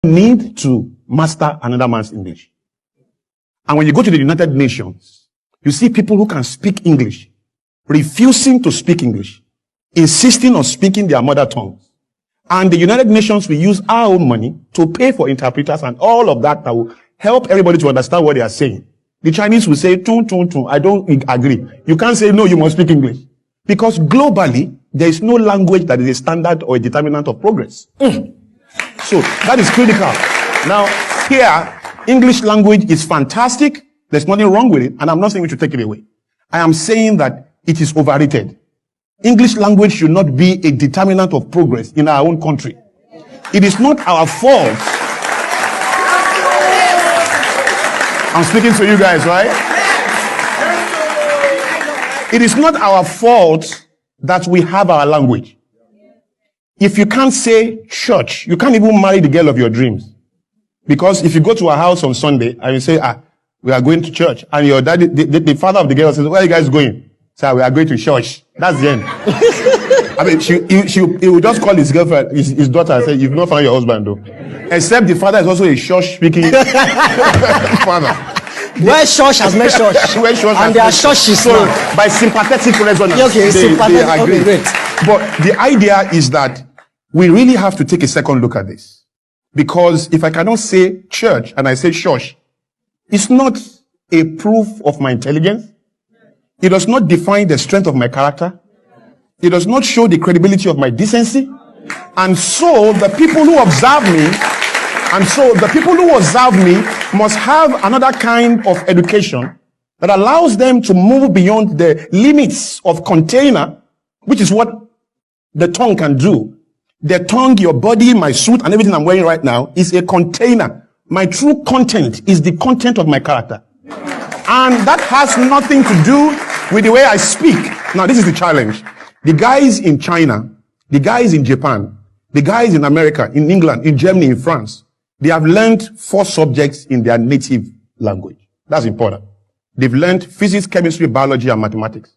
need to master another man's English. And when you go to the United Nations, you see people who can speak English, refusing to speak English, insisting on speaking their mother tongues. And the United Nations will use our own money to pay for interpreters and all of that will help everybody to understand what they are saying. The Chinese will say, tun, tun, tun. I don't agree. You can't say, no, you must speak English. Because globally, there is no language that is a standard or a determinant of progress. So that is critical. Now, here, English language is fantastic. There's nothing wrong with it. And I'm not saying we should take it away. I am saying that it is overrated. English language should not be a determinant of progress in our own country. It is not our fault. I'm speaking to you guys, right? It is not our fault that we have our language. If you can't say church, you can't even marry the girl of your dreams. Because if you go to a house on Sunday and you say, we are going to church, and your daddy, the father of the girl says, where are you guys going? Say, we are going to church. That's the end. I mean, he will just call his girlfriend, his daughter, and say, you've not found your husband, though. Except the father is also a church-speaking father. Where church has made church. And there are churches. So, by sympathetic resonance, okay, they agree. Okay, great. But the idea is that we really have to take a second look at this. Because if I cannot say church and I say church, it's not a proof of my intelligence. It does not define the strength of my character. It does not show the credibility of my decency. And so the people who observe me, must have another kind of education that allows them to move beyond the limits of container, which is what the tongue can do. The tongue, your body, my suit, and everything I'm wearing right now is a container. My true content is the content of my character. And that has nothing to do with the way I speak. Now, this is the challenge. The guys in China, the guys in Japan, the guys in America, in England, in Germany, in France, they have learned 4 subjects in their native language. That's important. They've learned physics, chemistry, biology, and mathematics.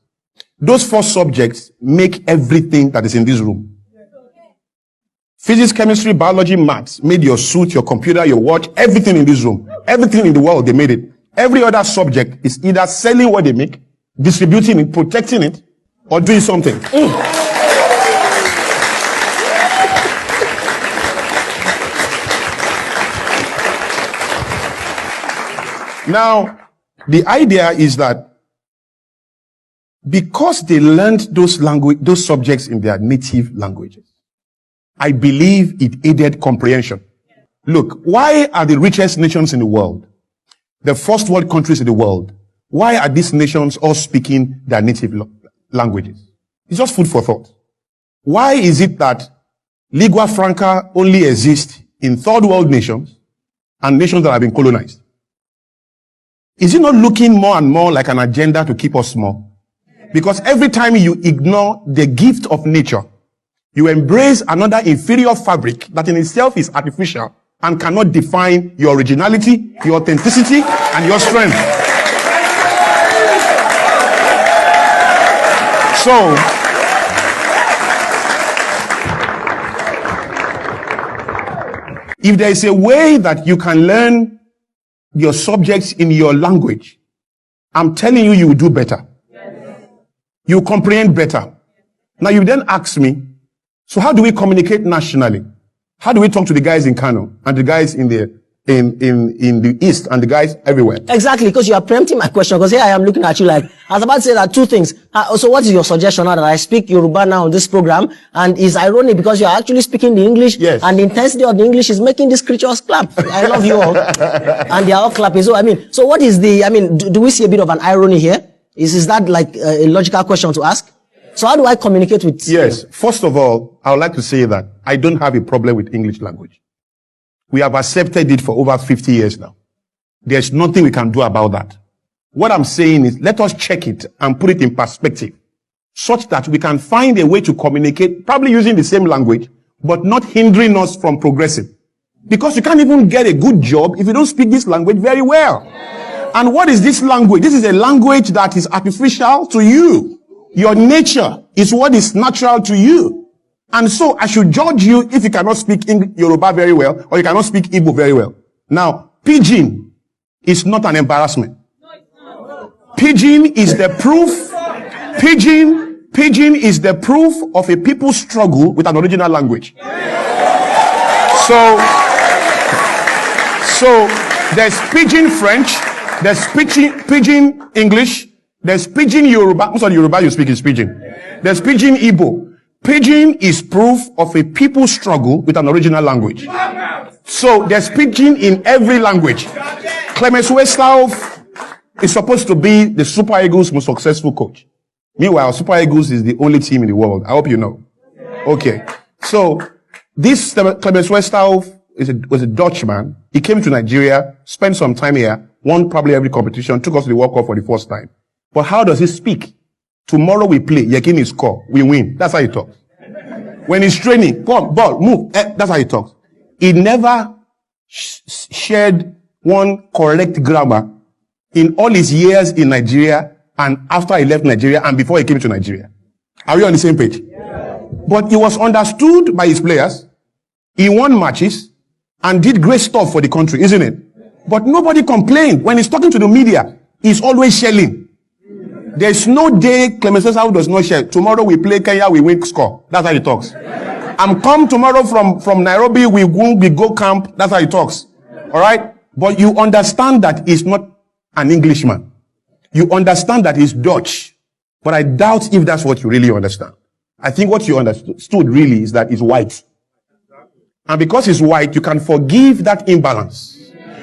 Those 4 subjects make everything that is in this room. Physics, chemistry, biology, maths made your suit, your computer, your watch, everything in this room. Everything in the world, they made it. Every other subject is either selling what they make, distributing it, protecting it, or doing something. Now, the idea is that because they learned those subjects in their native languages, I believe it aided comprehension. Look, why are the richest nations in the world, the first world countries in the world, why are these nations all speaking their native languages? It's just food for thought. Why is it that lingua franca only exists in third world nations and nations that have been colonized? Is it not looking more and more like an agenda to keep us small? Because every time you ignore the gift of nature, you embrace another inferior fabric that in itself is artificial and cannot define your originality, your authenticity, and your strength. So, if there is a way that you can learn your subjects in your language, I'm telling you, you will do better. You will comprehend better. Now you then ask me, so how do we communicate nationally? How do we talk to the guys in Kano and the guys in the East and the guys everywhere? Exactly, because you are preempting my question, because here I am looking at you like, I was about to say that 2 things. So what is your suggestion now that I speak Yoruba now on this program? And it's ironic because you are actually speaking the English, yes, and the intensity of the English is making these creatures clap. I love you all. And they are all clapping. So so what is do we see a bit of an irony here? Is that like a logical question to ask? So how do I communicate with you? Yes. First of all, I would like to say that I don't have a problem with English language. We have accepted it for over 50 years now. There's nothing we can do about that. What I'm saying is, let us check it and put it in perspective, such that we can find a way to communicate, probably using the same language, but not hindering us from progressing. Because you can't even get a good job if you don't speak this language very well. And what is this language? This is a language that is artificial to you. Your nature is what is natural to you. And so I should judge you if you cannot speak Yoruba very well or you cannot speak Igbo very well. Now, pidgin is not an embarrassment. Pidgin is the proof. Pidgin is the proof of a people's struggle with an original language. So there's pidgin French, there's pidgin English, there's pidgin Yoruba. Most of the Yoruba you speak is pidgin. There's pidgin Igbo. Pidgin is proof of a people's struggle with an original language. So there's pidgin in every language. Clemens Westhoff is supposed to be the Super Eagles' most successful coach. Meanwhile, Super Eagles is the only team in the world. I hope you know. Okay. So this Clemens Westhoff was a Dutchman. He came to Nigeria, spent some time here, won probably every competition, took us to the World Cup for the first time. But how does he speak? Tomorrow we play, Yekini score, we win. That's how he talks. When he's training, come, ball, move. That's how he talks. He never shared one correct grammar in all his years in Nigeria and after he left Nigeria and before he came to Nigeria. Are we on the same page? Yeah. But he was understood by his players. He won matches and did great stuff for the country, isn't it? But nobody complained. When he's talking to the media, he's always shelling. There's no day Clemens Westhoff does not share. Tomorrow we play Kenya, we win, score. That's how he talks. I'm come tomorrow from Nairobi, we go camp. That's how he talks. All right? But you understand that he's not an Englishman. You understand that he's Dutch. But I doubt if that's what you really understand. I think what you understood really is that he's white. And because he's white, you can forgive that imbalance.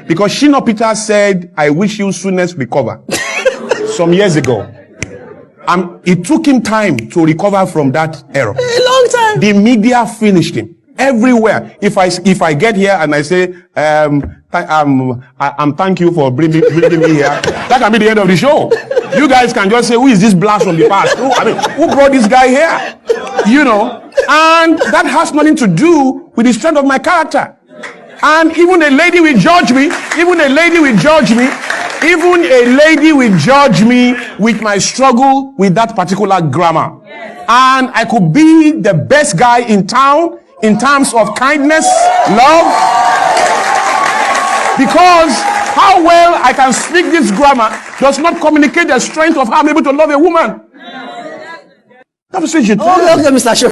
Because Shina Peter said, I wish you soonest recover. Some years ago. It took him time to recover from that error. A long time. The media finished him. Everywhere. If I get here and I say, thank you for bringing me here, that can be the end of the show. You guys can just say, who is this blast from the past? Who brought this guy here? You know, and that has nothing to do with the strength of my character. And even a lady will judge me. Even a lady will judge me with my struggle with that particular grammar. And I could be the best guy in town in terms of kindness, love. Because how well I can speak this grammar does not communicate the strength of how I'm able to love a woman. Okay, Mr. Show.